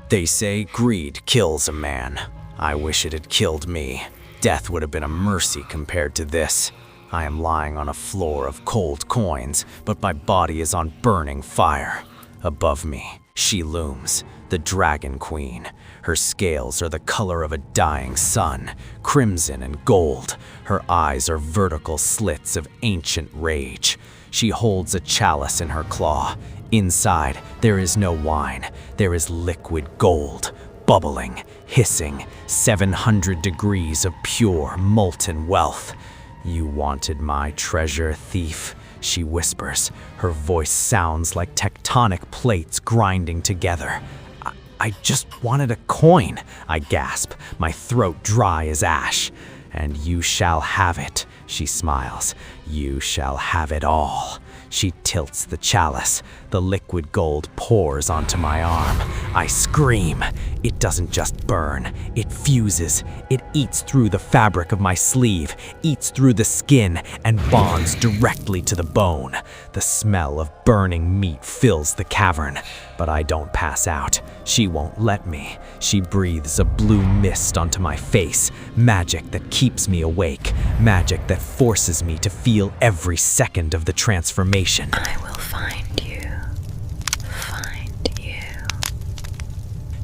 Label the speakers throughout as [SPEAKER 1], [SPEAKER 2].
[SPEAKER 1] They say greed kills a man. I wish it had killed me. Death would have been a mercy compared to this. I am lying on a floor of cold coins, but my body is on burning fire. Above me, she looms, the Dragon Queen. Her scales are the color of a dying sun, crimson and gold. Her eyes are vertical slits of ancient rage. She holds a chalice in her claw. Inside, there is no wine. There is liquid gold, bubbling, hissing, 700 degrees of pure, molten wealth. You wanted my treasure, thief, she whispers. Her voice sounds like tectonic plates grinding together. I just wanted a coin, I gasp, my throat dry as ash. And you shall have it, she smiles. You shall have it all. She tilts the chalice. The liquid gold pours onto my arm. I scream. It doesn't just burn. It fuses. It eats through the fabric of my sleeve, eats through the skin, and bonds directly to the bone. The smell of burning meat fills the cavern, but I don't pass out. She won't let me. She breathes a blue mist onto my face, magic that keeps me awake, magic that forces me to feel every second of the transformation.
[SPEAKER 2] I will find you. Find you.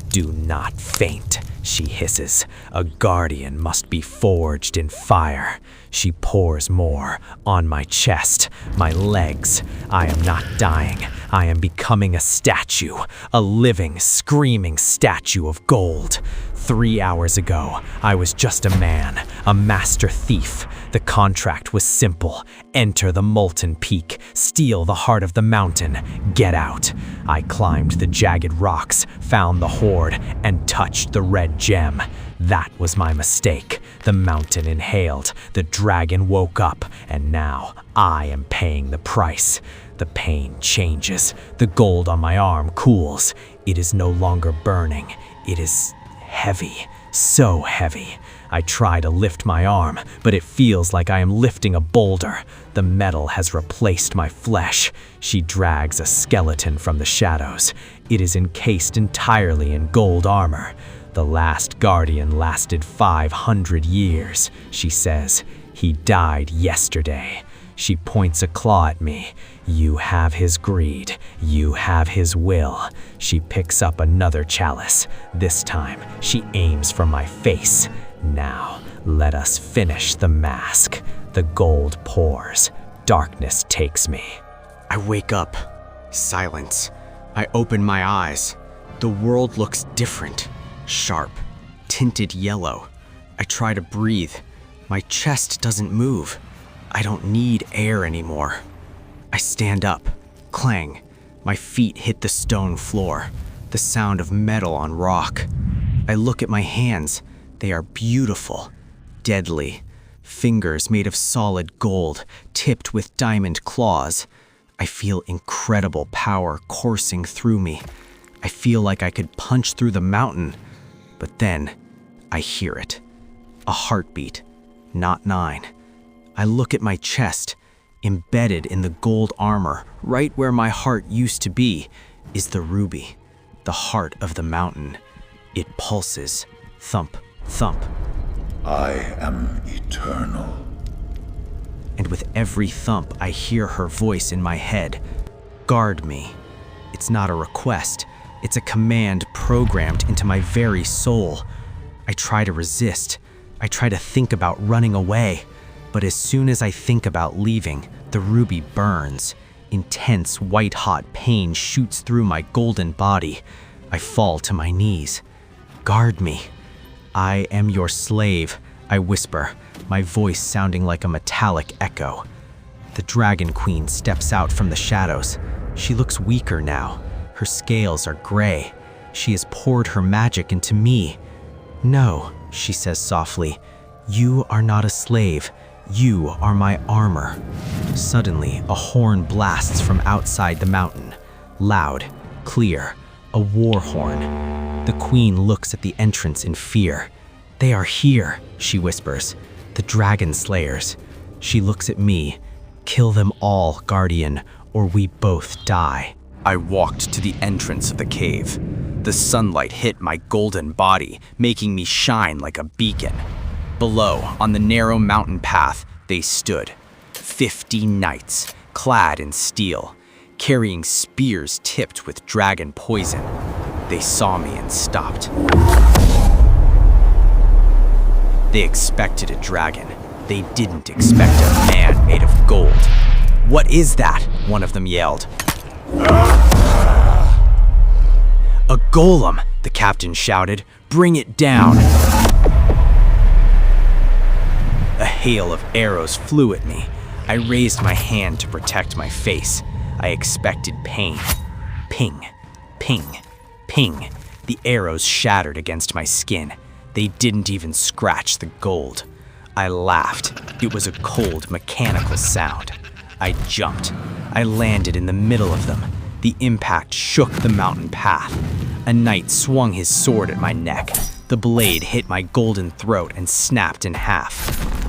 [SPEAKER 1] Do not faint, she hisses. A guardian must be forged in fire. She pours more on my chest, my legs. I am not dying. I am becoming a statue, a living, screaming statue of gold. 3 hours ago, I was just a man, a master thief. The contract was simple. Enter the Molten Peak, steal the heart of the mountain, get out. I climbed the jagged rocks, found the Hoard, and touched the red gem. That was my mistake. The mountain inhaled, the dragon woke up, and now I am paying the price. The pain changes. The gold on my arm cools. It is no longer burning. It is heavy, so heavy. I try to lift my arm, but it feels like I am lifting a boulder. The metal has replaced my flesh. She drags a skeleton from the shadows. It is encased entirely in gold armor. The last guardian lasted 500 years, she says. He died yesterday. She points a claw at me. You have his greed. You have his will. She picks up another chalice. This time, she aims for my face. Now, let us finish the mask. The gold pours. Darkness takes me.
[SPEAKER 3] I wake up. Silence. I open my eyes. The world looks different. Sharp. Tinted yellow. I try to breathe. My chest doesn't move. I don't need air anymore. I stand up. Clang. My feet hit the stone floor. The sound of metal on rock. I look at my hands. They are beautiful. Deadly. Fingers made of solid gold, tipped with diamond claws. I feel incredible power coursing through me. I feel like I could punch through the mountain. But then, I hear it. A heartbeat. Not 9. I look at my chest. Embedded in the gold armor, right where my heart used to be, is the ruby, the heart of the mountain. It pulses. Thump, thump.
[SPEAKER 4] I am eternal.
[SPEAKER 3] And with every thump, I hear her voice in my head. Guard me. It's not a request. It's a command programmed into my very soul. I try to resist. I try to think about running away. But as soon as I think about leaving, the ruby burns. Intense, white-hot pain shoots through my golden body. I fall to my knees. Guard me. I am your slave, I whisper, my voice sounding like a metallic echo. The Dragon Queen steps out from the shadows. She looks weaker now. Her scales are gray. She has poured her magic into me. No, she says softly. You are not a slave. You are my armor. Suddenly, a horn blasts from outside the mountain. Loud, clear, a war horn. The queen looks at the entrance in fear. They are here, she whispers. The dragon slayers. She looks at me. Kill them all, guardian, or we both die.
[SPEAKER 1] I walked to the entrance of the cave.
[SPEAKER 3] The sunlight hit my golden body, making me shine like a beacon. Below, on the narrow mountain path, they stood. 50 knights, clad in steel, carrying spears tipped with dragon poison. They saw me and stopped. They expected a dragon. They didn't expect a man made of gold. "What is that?" one of them yelled. "A golem," the captain shouted. "Bring it down." A hail of arrows flew at me. I raised my hand to protect my face. I expected pain. Ping, ping, ping. The arrows shattered against my skin. They didn't even scratch the gold. I laughed. It was a cold, mechanical sound. I jumped. I landed in the middle of them. The impact shook the mountain path. A knight swung his sword at my neck. The blade hit my golden throat and snapped in half.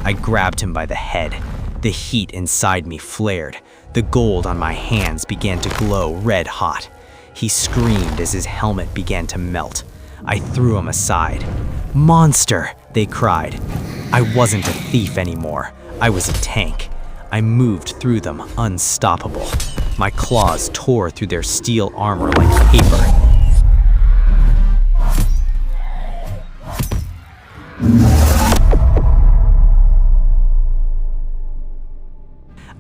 [SPEAKER 3] I grabbed him by the head. The heat inside me flared. The gold on my hands began to glow red hot. He screamed as his helmet began to melt. I threw him aside. "Monster!" they cried. I wasn't a thief anymore. I was a tank. I moved through them unstoppable. My claws tore through their steel armor like paper.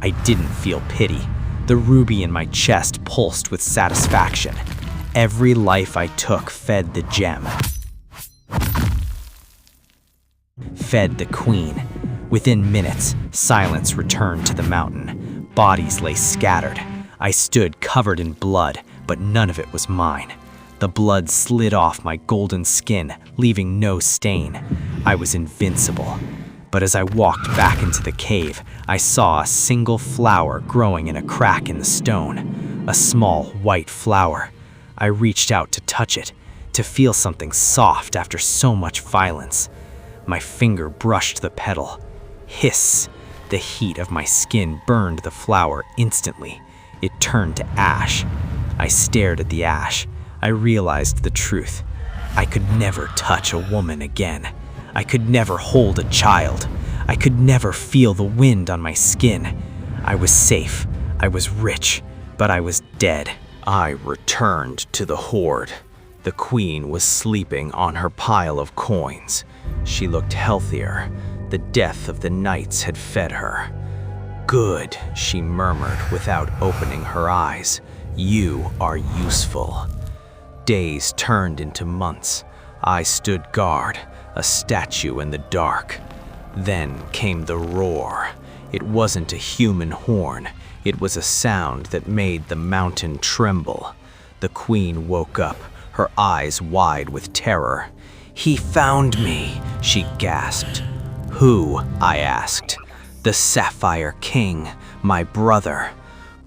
[SPEAKER 3] I didn't feel pity. The ruby in my chest pulsed with satisfaction. Every life I took fed the gem. Fed the queen. Within minutes, silence returned to the mountain. Bodies lay scattered. I stood covered in blood, but none of it was mine. The blood slid off my golden skin, leaving no stain. I was invincible. But as I walked back into the cave, I saw a single flower growing in a crack in the stone. A small white flower. I reached out to touch it, to feel something soft after so much violence. My finger brushed the petal. Hiss! The heat of my skin burned the flower instantly. It turned to ash. I stared at the ash. I realized the truth. I could never touch a woman again. I could never hold a child. I could never feel the wind on my skin. I was safe. I was rich, but I was dead. I returned to the Hoard. The queen was sleeping on her pile of coins. She looked healthier. The death of the knights had fed her. "Good," she murmured without opening her eyes. "You are useful." Days turned into months. I stood guard, a statue in the dark. Then came the roar. It wasn't a human horn. It was a sound that made the mountain tremble. The queen woke up, her eyes wide with terror. "He found me," she gasped. "Who?" I asked. "The Sapphire King, my brother."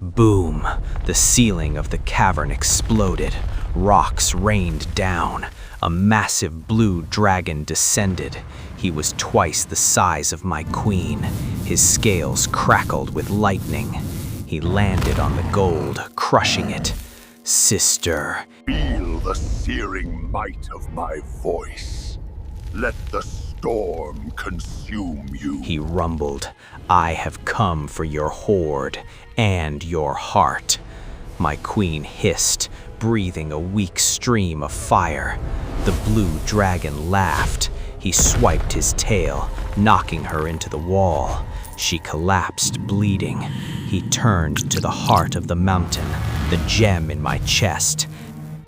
[SPEAKER 3] Boom! The ceiling of the cavern exploded. Rocks rained down. A massive blue dragon descended. He was twice the size of my queen. His scales crackled with lightning. He landed on the gold, crushing it. "Sister."
[SPEAKER 4] Feel the searing might of my voice. Let the storm consume you.
[SPEAKER 3] He rumbled. "I have come for your hoard and your heart." My queen hissed, breathing a weak stream of fire. The blue dragon laughed. He swiped his tail, knocking her into the wall. She collapsed, bleeding. He turned to the heart of the mountain, the gem in my chest.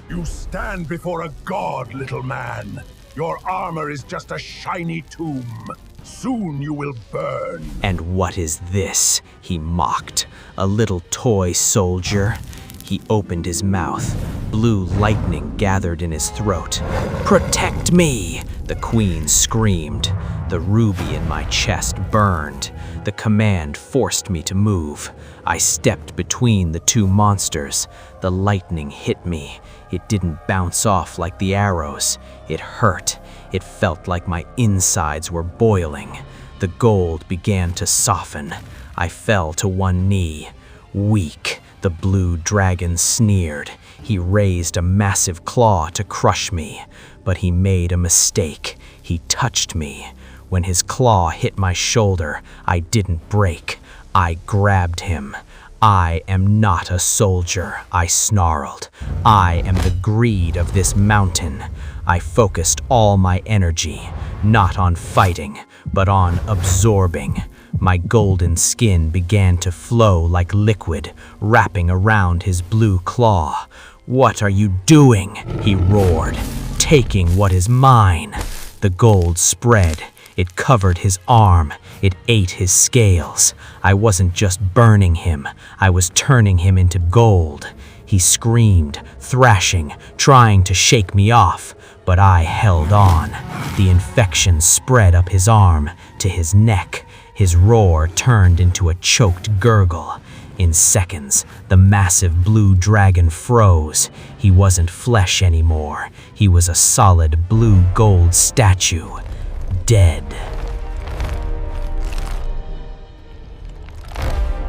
[SPEAKER 4] You stand before a god, little man. Your armor is just a shiny tomb. Soon you will burn.
[SPEAKER 3] "And what is this?" he mocked. "A little toy soldier?" He opened his mouth. Blue lightning gathered in his throat. "Protect me!" the queen screamed. The ruby in my chest burned. The command forced me to move. I stepped between the two monsters. The lightning hit me. It didn't bounce off like the arrows. It hurt. It felt like my insides were boiling. The gold began to soften. I fell to one knee. "Weak," the blue dragon sneered.
[SPEAKER 1] He raised a massive claw to crush me, but he made a mistake. He touched me. When his claw hit my shoulder, I didn't break. I grabbed him. I am not a soldier, I snarled. I am the greed of this mountain. I focused all my energy, not on fighting, but on absorbing. My golden skin began to flow like liquid, wrapping around his blue claw. "What are you doing?" he roared. "Taking what is mine." The gold spread. It covered his arm. It ate his scales. I wasn't just burning him. I was turning him into gold. He screamed, thrashing, trying to shake me off, but I held on. The infection spread up his arm to his neck. His roar turned into a choked gurgle. In seconds, the massive blue dragon froze. He wasn't flesh anymore. He was a solid blue-gold statue. Dead.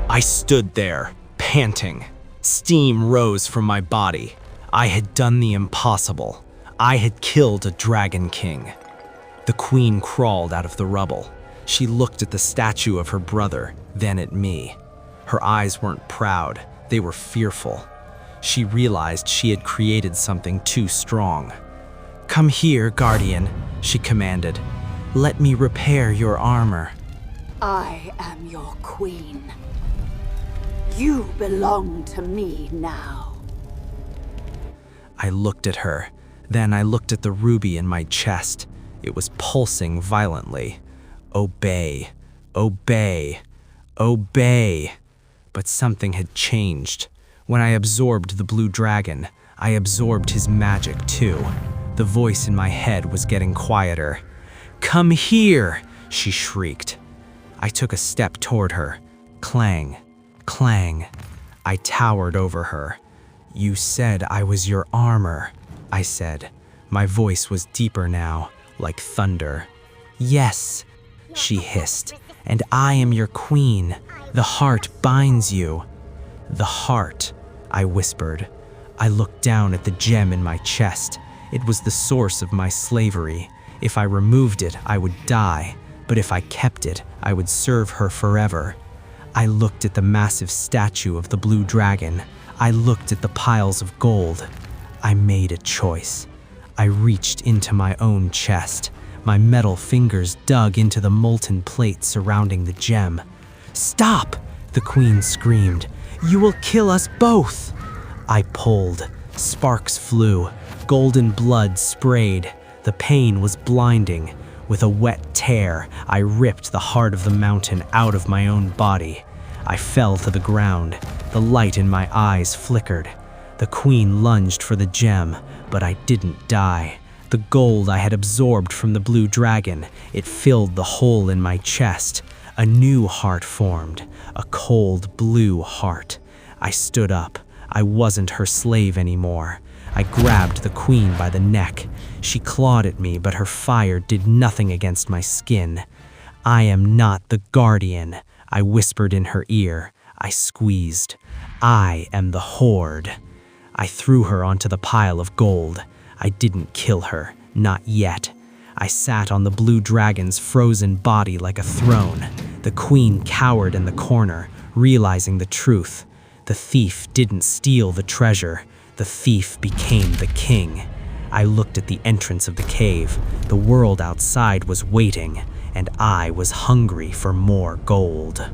[SPEAKER 3] I stood there, panting. Steam rose from my body. I had done the impossible. I had killed a dragon king. The queen crawled out of the rubble. She looked at the statue of her brother, then at me. Her eyes weren't proud, they were fearful. She realized she had created something too strong. "Come here, guardian," she commanded. "Let me repair your armor."
[SPEAKER 5] I am your queen. You belong to me now.
[SPEAKER 3] I looked at her. Then I looked at the ruby in my chest. It was pulsing violently. Obey, obey, obey. But something had changed. When I absorbed the blue dragon, I absorbed his magic too. The voice in my head was getting quieter. "Come here," she shrieked. I took a step toward her. Clang, clang. I towered over her. "You said I was your armor," I said. My voice was deeper now, like thunder. "Yes," she hissed, "and I am your queen. The heart binds you." "The heart," I whispered. I looked down at the gem in my chest. It was the source of my slavery. If I removed it, I would die, but if I kept it, I would serve her forever. I looked at the massive statue of the blue dragon. I looked at the piles of gold. I made a choice. I reached into my own chest. My metal fingers dug into the molten plate surrounding the gem. "Stop!" the queen screamed. "You will kill us both!" I pulled. Sparks flew. Golden blood sprayed. The pain was blinding. With a wet tear, I ripped the heart of the mountain out of my own body. I fell to the ground. The light in my eyes flickered. The queen lunged for the gem, but I didn't die. The gold I had absorbed from the blue dragon, it filled the hole in my chest. A new heart formed, a cold blue heart. I stood up. I wasn't her slave anymore. I grabbed the queen by the neck. She clawed at me, but her fire did nothing against my skin. "I am not the guardian," I whispered in her ear. I squeezed. "I am the Hoard." I threw her onto the pile of gold. I didn't kill her, not yet. I sat on the blue dragon's frozen body like a throne. The queen cowered in the corner, realizing the truth. The thief didn't steal the treasure. The thief became the king. I looked at the entrance of the cave. The world outside was waiting, and I was hungry for more gold.